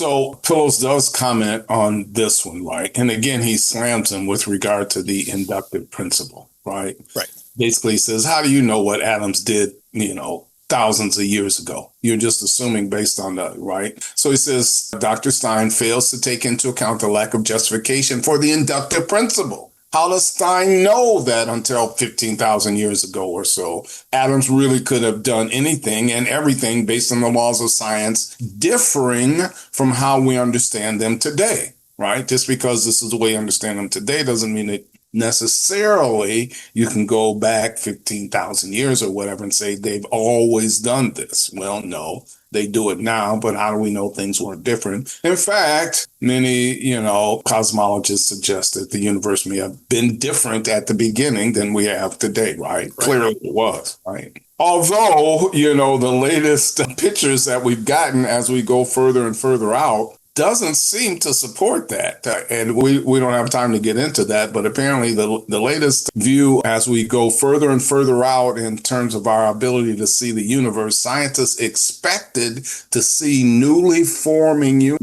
So Pillows does comment on this one, right? And again, he slams him with regard to the inductive principle, right? Right. Basically, he says, how do you know what atoms did, thousands of years ago? You're just assuming based on that, right? So he says, Dr. Stein fails to take into account the lack of justification for the inductive principle. How does Stein know that until 15,000 years ago or so, atoms really could have done anything and everything based on the laws of science, differing from how we understand them today, right? Just because this is the way we understand them today doesn't mean that necessarily you can go back 15,000 years or whatever and say they've always done this. Well, no, they do it now, but how do we know things weren't different? In fact, many, cosmologists suggest that the universe may have been different at the beginning than we have today, right? Clearly it was, right? Although, the latest pictures that we've gotten as we go further and further out doesn't seem to support that. And we don't have time to get into that, but apparently the latest view as we go further and further out in terms of our ability to see the universe, scientists expected to see newly forming,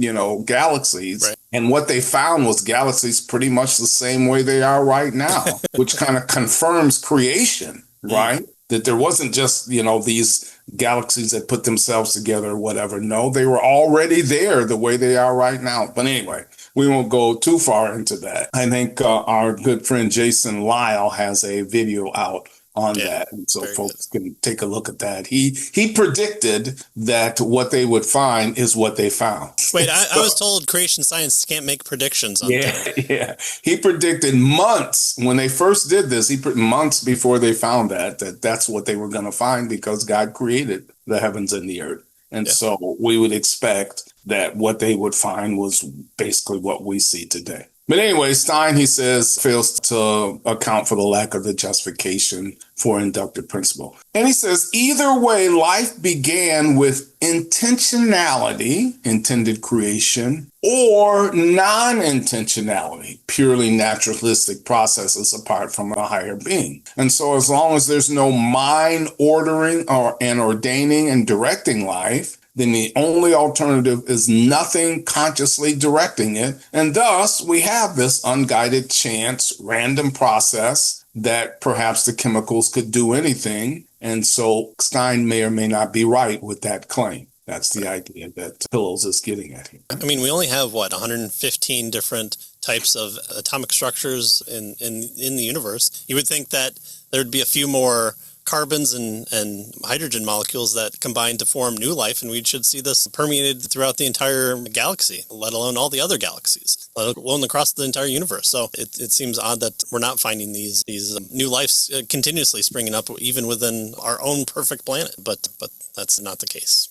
galaxies. Right. And what they found was galaxies pretty much the same way they are right now, which kind of confirms creation, right? That there wasn't just, these galaxies that put themselves together or whatever. No, they were already there the way they are right now. But anyway, we won't go too far into that. I think our good friend Jason Lyle has a video out on that. And so folks can take a look at that. He predicted that what they would find is what they found. Wait, I was told creation science can't make predictions on things. Yeah. He predicted months when they first did this. He put months before they found that's what they were going to find because God created the heavens and the earth. And so we would expect that what they would find was basically what we see today. But anyway, Stein, he says, fails to account for the lack of the justification for inductive principle. And he says, either way, life began with intentionality, intended creation, or non-intentionality, purely naturalistic processes apart from a higher being. And so as long as there's no mind ordering and ordaining and directing life, then the only alternative is nothing consciously directing it. And thus, we have this unguided chance, random process that perhaps the chemicals could do anything. And so Stein may or may not be right with that claim. That's the idea that Pillows is getting at here. I mean, we only have, 115 different types of atomic structures in the universe. You would think that there would be a few more carbons and hydrogen molecules that combine to form new life, and we should see this permeated throughout the entire galaxy, let alone all the other galaxies, let alone across the entire universe. So it seems odd that we're not finding these new lives continuously springing up even within our own perfect planet, but that's not the case.